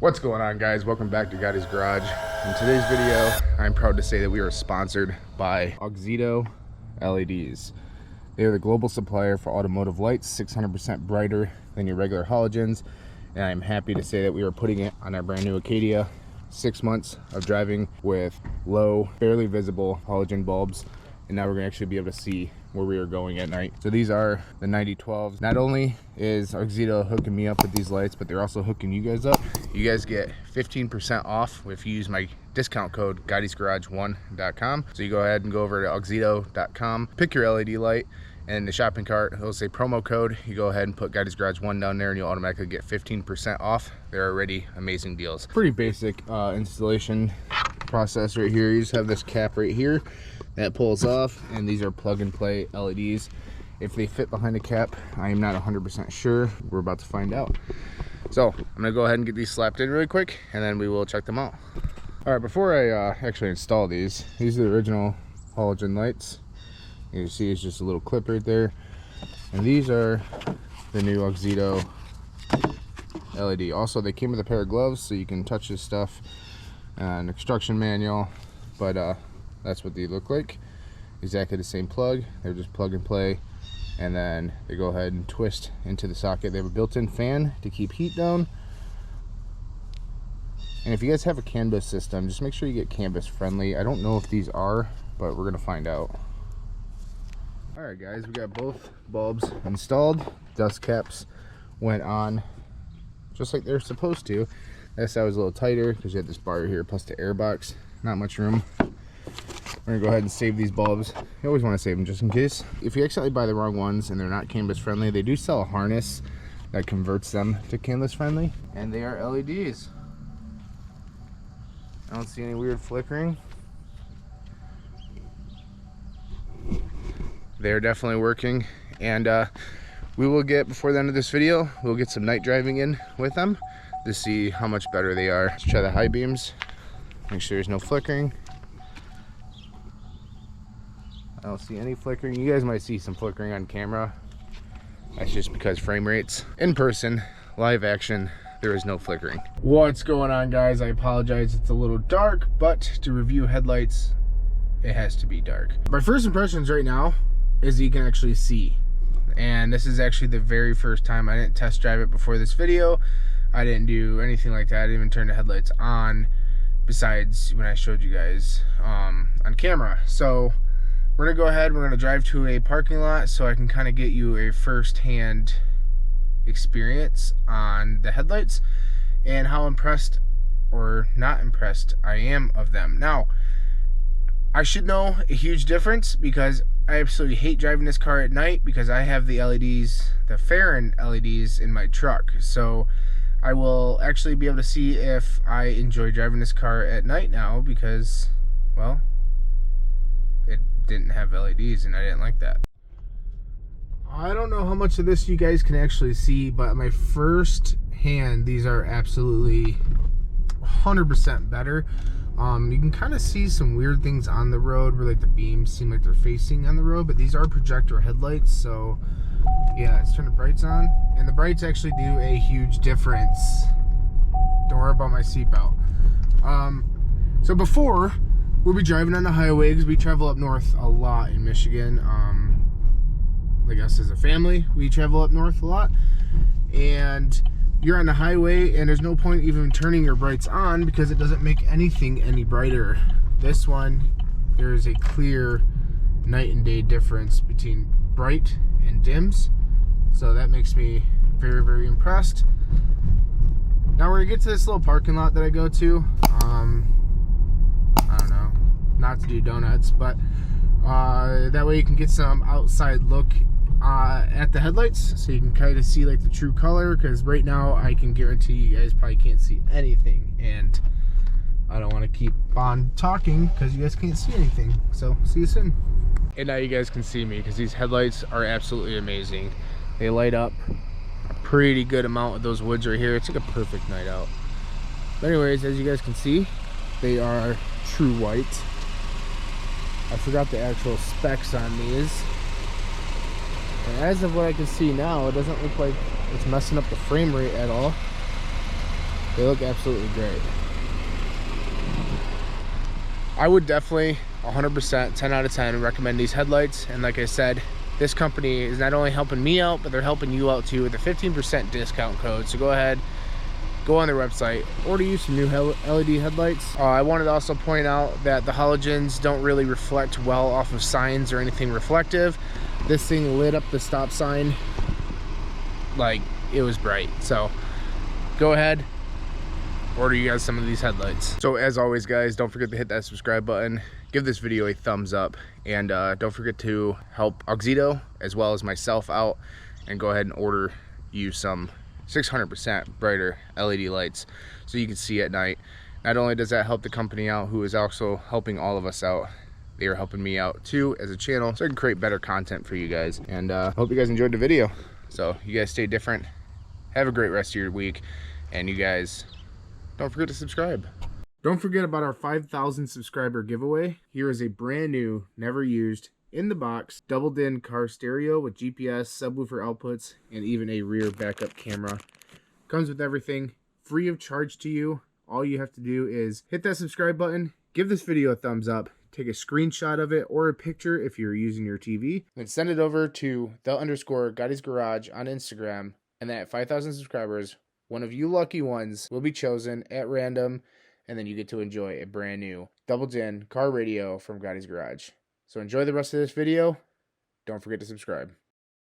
What's going on, guys? Welcome back to Gotti's Garage. In today's video, I'm proud to say that we are sponsored by Auxito LEDs. They are the global supplier for automotive lights, 600% brighter than your regular halogens, and I'm happy to say that we are putting it on our brand new Acadia. 6 months of driving with low, barely visible halogen bulbs, and now we're gonna actually be able to see where we are going at night. So these are the 9012s. Not only is Auxito hooking me up with these lights, but they're also hooking you guys up. You guys get 15% off if you use my discount code Gotti'sGarage1.com. So you go ahead and go over to auxito.com, pick your LED light, and in the shopping cart it'll say promo code. You go ahead and put Gotti's Garage 1 down there and you'll automatically get 15% off. They're already amazing deals. Pretty basic installation process right here. You just have this cap right here that pulls off, and these are plug and play LEDs. If they fit behind the cap, I am not 100% sure. We're about to find out. So I'm gonna go ahead and get these slapped in really quick, and then we will check them out. All right, before I actually install these are the original halogen lights. You see it's just a little clip right there, and these are the new Auxito LED. Also, they came with a pair of gloves so you can touch this stuff, an instruction manual, but that's what they look like. Exactly the same plug. They're just plug and play, and then they go ahead and twist into the socket. They have a built-in fan to keep heat down, and if you guys have a canvas system, just make sure you get canvas friendly. I don't know if these are, but we're gonna find out. All right, guys, we got both bulbs installed. Dust caps went on just like they're supposed to. That side was a little tighter because you had this bar here plus the air box. Not much room. We're gonna go ahead and save these bulbs. You always want to save them just in case. If you accidentally buy the wrong ones and they're not canvas friendly, they do sell a harness that converts them to canvas friendly, and they are LEDs. I don't see any weird flickering. They're definitely working, and we will get, before the end of this video, we'll get some night driving in with them to see how much better they are. Let's try the high beams, make sure there's no flickering. I don't see any flickering. You guys might see some flickering on camera. That's just because frame rates. In person, live action, there is no flickering. What's going on, guys? I apologize, it's a little dark, but to review headlights, it has to be dark. My first impressions right now is you can actually see, and this is actually the very first time. I didn't test drive it before this video. I didn't do anything like that. I didn't even turn the headlights on, besides when I showed you guys on camera. So we're gonna go ahead, we're gonna drive to a parking lot so I can kind of get you a first-hand experience on the headlights and how impressed or not impressed I am of them. Now, I should know a huge difference because I absolutely hate driving this car at night because I have the LEDs, the Farron LEDs in my truck. So I will actually be able to see if I enjoy driving this car at night now because, well, it didn't have LEDs and I didn't like that. I don't know how much of this you guys can actually see, but my first hand, these are absolutely 100% better. You can kind of see some weird things on the road where like the beams seem like they're facing on the road, but these are projector headlights. So yeah, let's turn the brights on, and the brights actually do a huge difference. Don't worry about my seatbelt. So before, we'll be driving on the highway because we travel up north a lot in Michigan. Like us as a family, we travel up north a lot, and you're on the highway and there's no point even turning your brights on because it doesn't make anything any brighter. This one, there is a clear night and day difference between bright and dims, so that makes me very, very impressed. Now we're gonna get to this little parking lot that I go to. I don't know, not to do donuts, but that way you can get some outside look at the headlights, so you can kind of see like the true color, because right now I can guarantee you guys probably can't see anything, and I don't want to keep on talking because you guys can't see anything. So see you soon. And now you guys can see me because these headlights are absolutely amazing. They light up a pretty good amount of those woods right here. It's like a perfect night out. But anyways, as you guys can see, they are true white. I forgot the actual specs on these. And as of what I can see now, it doesn't look like it's messing up the frame rate at all. They look absolutely great. I would definitely 100%, 10 out of 10 recommend these headlights. And like I said, this company is not only helping me out, but they're helping you out too with a 15% discount code. So go ahead, go on their website, order you some new LED headlights. I wanted to also point out that the halogens don't really reflect well off of signs or anything reflective. This thing lit up the stop sign like it was bright. So go ahead, order you guys some of these headlights. So as always guys, don't forget to hit that subscribe button, give this video a thumbs up, and don't forget to help Auxito as well as myself out and go ahead and order you some 600% brighter LED lights so you can see at night. Not only does that help the company out, who is also helping all of us out, they are helping me out too as a channel, so I can create better content for you guys. And hope you guys enjoyed the video. So you guys stay different, have a great rest of your week, and you guys don't forget to subscribe. Don't forget about our 5,000 subscriber giveaway. Here is a brand new, never used, in the box, double din car stereo with GPS, subwoofer outputs, and even a rear backup camera. Comes with everything, free of charge to you. All you have to do is hit that subscribe button, give this video a thumbs up, take a screenshot of it or a picture if you're using your TV, then send it over to _Gotti's Garage on Instagram, and then at 5,000 subscribers, one of you lucky ones will be chosen at random, and then you get to enjoy a brand new double din car radio from Gotti's Garage. So enjoy the rest of this video. Don't forget to subscribe.